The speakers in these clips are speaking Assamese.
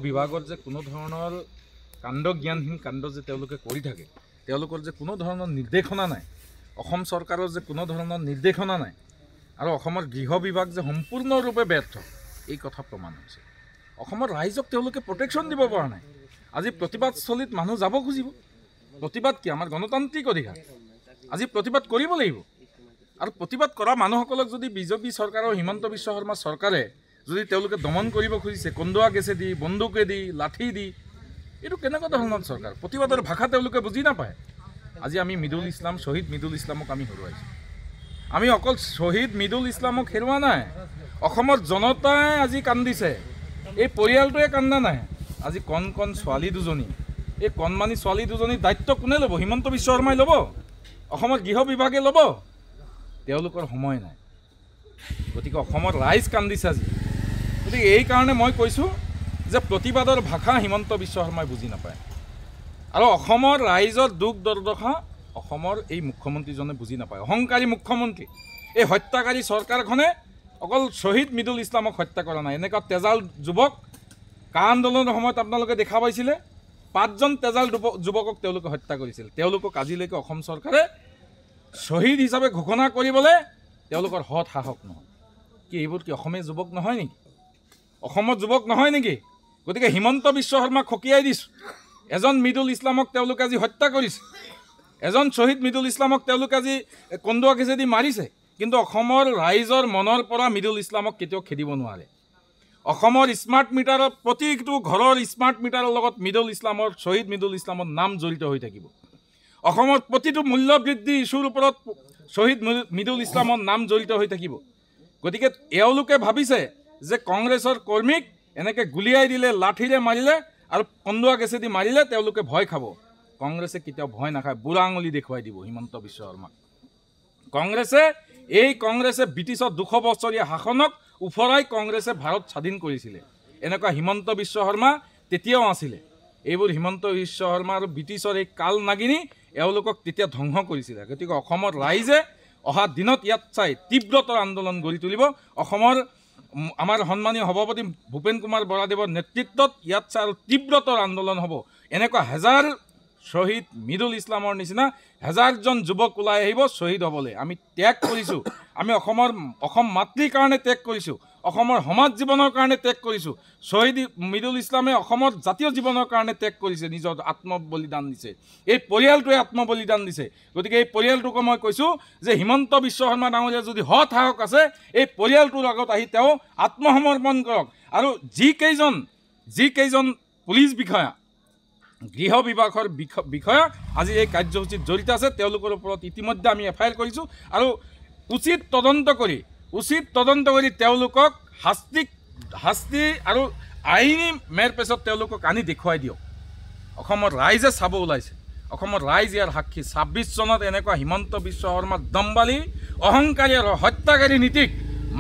বিভাগত যে কোনো ধৰণৰ কাণ্ড জ্ঞানহীন কাণ্ড যে তেওঁলোকে কৰি থাকে, তেওঁলোকৰ যে কোনো ধৰণৰ নিৰ্দেশনা নাই, অসম চৰকাৰৰ যে কোনো ধৰণৰ নিৰ্দেশনা নাই আৰু অসমৰ গৃহ বিভাগ যে সম্পূৰ্ণৰূপে ব্যৰ্থ, এই কথা প্ৰমাণ হৈছে। অসমৰ ৰাইজক তেওঁলোকে প্ৰটেকশ্যন দিব পৰা নাই। আজি প্ৰতিবাদস্থলীত মানুহ যাব খুজিব, প্ৰতিবাদ কি আমাৰ গণতান্ত্ৰিক অধিকাৰ, আজি প্ৰতিবাদ কৰিব লাগিব। আৰু প্ৰতিবাদ কৰা মানুহসকলক যদি বিজেপি চৰকাৰৰ হিমন্ত বিশ্ব শৰ্মা চৰকাৰে যদি তেওঁলোকে দমন কৰিব খুজিছে কন্দুৱা গেছেদি, বন্দুকেদি, লাঠি দি, এইটো কেনেকুৱা ধৰণৰ চৰকাৰ? প্ৰতিবাদৰ ভাষা তেওঁলোকে বুজি নাপায়। আজি আমি মৃদুল ইছলাম, শ্বহীদ মৃদুল ইছলামক আমি হেৰুৱাইছোঁ। আমি অকল শ্বহীদ মৃদুল ইছলামক হেৰুওৱা নাই, অসমৰ জনতাই আজি কান্দিছে। এই পৰিয়ালটোৱে কান্দা নাই। আজি কণ কণ ছোৱালী দুজনী, এই কণমানি ছোৱালী দুজনীৰ দায়িত্ব কোনে ল'ব? হিমন্ত বিশ্ব শৰ্মাই ল'ব? অসমৰ গৃহ বিভাগে ল'ব? তেওঁলোকৰ সময় নাই। গতিকে অসমৰ ৰাইজ কান্দিছে আজি। গতিকে এইকাৰণে মই কৈছোঁ যে প্ৰতিবাদৰ ভাষা হিমন্ত বিশ্ব শৰ্মাই বুজি নাপায় আৰু অসমৰ ৰাইজৰ দুখ দুৰ্দশা অসমৰ এই মুখ্যমন্ত্ৰীজনে বুজি নাপায়। অহংকাৰী মুখ্যমন্ত্ৰী। এই হত্যাকাৰী চৰকাৰখনে অকল শ্বহীদ মৃদুল ইছলামক হত্যা কৰা নাই, এনেকুৱা তেজাল যুৱক কা আন্দোলনৰ সময়ত আপোনালোকে দেখা পাইছিলে 5জন তেজাল যুৱকক তেওঁলোকে হত্যা কৰিছিল। তেওঁলোকক আজিলৈকে অসম চৰকাৰে শ্বহীদ হিচাপে ঘোষণা কৰিবলৈ তেওঁলোকৰ সৎ সাহস নহয়। কি এইবোৰ কি অসমীয়া যুৱক নহয় নেকি? অসমৰ যুৱক নহয় নেকি? গতিকে হিমন্ত বিশ্ব শৰ্মাক সকীয়াই দিছোঁ। এজন মৃদুল ইছলামক তেওঁলোকে আজি হত্যা কৰিছে, এজন শ্বহীদ মৃদুল ইছলামক তেওঁলোকে আজি কন্দুৱা গেছেদি মাৰিছে, কিন্তু অসমৰ ৰাইজৰ মনৰ পৰা মৃদুল ইছলামক কেতিয়াও খেদিব নোৱাৰে। অসমৰ স্মাৰ্ট মিটাৰৰ প্ৰতিটো ঘৰৰ স্মাৰ্ট মিটাৰৰ লগত মৃদুল ইছলামৰ, শ্বহীদ মৃদুল ইছলামৰ নাম জড়িত হৈ থাকিব। অসমৰ প্ৰতিটো মূল্য বৃদ্ধি ইছ্যুৰ ওপৰত শ্বহীদ মৃদুল ইছলামৰ নাম জড়িত হৈ থাকিব। গতিকে এওঁলোকে ভাবিছে যে কংগ্ৰেছৰ কৰ্মীক এনেকৈ গুলিয়াই দিলে, লাঠিৰে মাৰিলে আৰু কন্দুৱা গেছেদি মাৰিলে তেওঁলোকে ভয় খাব। কংগ্ৰেছে কেতিয়াও ভয় নাখায়, বুঢ়া আঙুলি দেখুৱাই দিব হিমন্ত বিশ্ব শৰ্মাক। কংগ্ৰেছে ব্ৰিটিছৰ 200 বছৰীয়া শাসনক উফৰাই কংগ্ৰেছে ভাৰত স্বাধীন কৰিছিলে। এনেকুৱা হিমন্ত বিশ্ব শৰ্মা তেতিয়াও আছিলে। এইবোৰ হিমন্ত বিশ্ব শৰ্মা আৰু ব্ৰিটিছৰ এই কাল নাগিনী এওঁলোকক তেতিয়া ধ্বংস কৰিছিলে। গতিকে অসমৰ ৰাইজে অহা দিনত ইয়াত চাই তীব্ৰতৰ আন্দোলন গঢ়ি তুলিব। অসমৰ আমাৰ সন্মানীয় সভাপতি ভূপেন কুমাৰ বৰাদেৱৰ নেতৃত্বত ইয়াত চাই আৰু তীব্ৰতৰ আন্দোলন হ'ব। এনেকুৱা হাজাৰ শ্বহীদ মৃদুল ইছলামৰ নিচিনা হাজাৰজন যুৱক ওলাই আহিব শ্বহীদ হ'বলৈ। আমি ত্যাগ কৰিছোঁ, আমি অসম মাতৃৰ কাৰণে ত্যাগ কৰিছোঁ, অসমৰ সমাজ জীৱনৰ কাৰণে ত্যাগ কৰিছোঁ। শ্বহীদ মৃদুল ইছলামে অসমৰ জাতীয় জীৱনৰ কাৰণে ত্যাগ কৰিছে, নিজৰ আত্মবলিদান দিছে। এই পৰিয়ালটোৱে আত্মবলিদান দিছে। গতিকে এই পৰিয়ালটোকো মই কৈছোঁ যে হিমন্ত বিশ্ব শৰ্মা ডাঙৰীয়া যদি সৎ সাহস আছে, এই পৰিয়ালটোৰ আগত আহি তেওঁ আত্মসমৰ্পণ কৰক। আৰু যিকেইজন পুলিচ বিষয়া, গৃহ বিভাগৰ বিষয়া আজি এই কাৰ্যসূচীত জড়িত আছে, তেওঁলোকৰ ওপৰত ইতিমধ্যে আমি FIR কৰিছোঁ আৰু উচিত তদন্ত কৰি তেওঁলোকক শাস্তি আৰু আইনী মেৰপেচত তেওঁলোকক আনি দেখুৱাই দিয়ক। অসমৰ ৰাইজে চাব ওলাইছে, অসমৰ ৰাইজ ইয়াৰ সাক্ষী। 26 চনত এনেকুৱা হিমন্ত বিশ্ব শৰ্মাৰ দম্বালী, অহংকাৰী আৰু হত্যাকাৰী নীতিক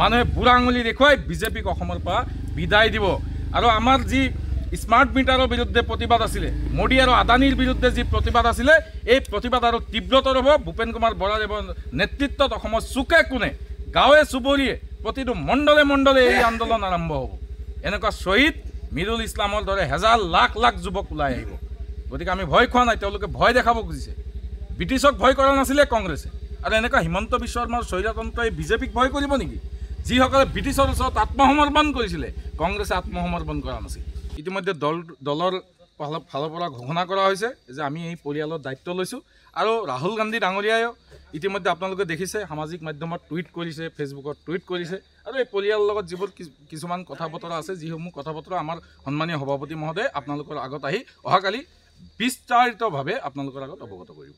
মানুহে বুঢ়া আঙুলি দেখুৱাই বিজেপিক অসমৰ পৰা বিদায় দিব। আৰু আমাৰ যি স্মাৰ্ট মিটাৰৰ বিৰুদ্ধে প্ৰতিবাদ আছিলে, মোদী আৰু আদানীৰ বিৰুদ্ধে যি প্ৰতিবাদ আছিলে, এই প্ৰতিবাদ আৰু তীব্ৰতৰ হ'ব। ভূপেন কুমাৰ বৰাদেৱৰ নেতৃত্বত অসমৰ চুকে কোণে, গাঁৱে চুবুৰীয়ে, প্ৰতিটো মণ্ডলে এই আন্দোলন আৰম্ভ হ'ব। এনেকুৱা শ্বহীদ মৃদুল ইছলামৰ দৰে হাজাৰ লাখ লাখ যুৱক ওলাই আহিব। গতিকে আমি ভয় খোৱা নাই, তেওঁলোকে ভয় দেখাব খুজিছে। ব্ৰিটিছক ভয় কৰা নাছিলে কংগ্ৰেছে, আৰু এনেকুৱা হিমন্ত বিশ্ব শৰ্মাৰ স্বৈৰতন্ত্ৰই বিজেপিক ভয় কৰিব নেকি? যিসকলে ব্ৰিটিছৰ ওচৰত আত্মসমৰ্পণ কৰিছিলে, কংগ্ৰেছে আত্মসমৰ্পণ কৰা নাছিল। ইতিমধ্যে দলৰ ফালৰ পৰা ঘোষণা কৰা হৈছে যে আমি এই পৰিয়ালৰ দায়িত্ব লৈছোঁ। আৰু ৰাহুল গান্ধী ডাঙৰীয়ায়ো ইতিমধ্যে আপোনালোকে দেখিছে সামাজিক মাধ্যমত টুইট কৰিছে, ফেচবুকত টুইট কৰিছে। আৰু এই পৰিয়ালৰ লগত যিবোৰ কিছুমান কথা বতৰা আছে, যিসমূহ কথা বতৰা আমাৰ সন্মানীয় সভাপতি মহোদয়ে আপোনালোকৰ আগত আহি অহাকালি বিস্তাৰিতভাৱে আপোনালোকৰ আগত অৱগত কৰিব।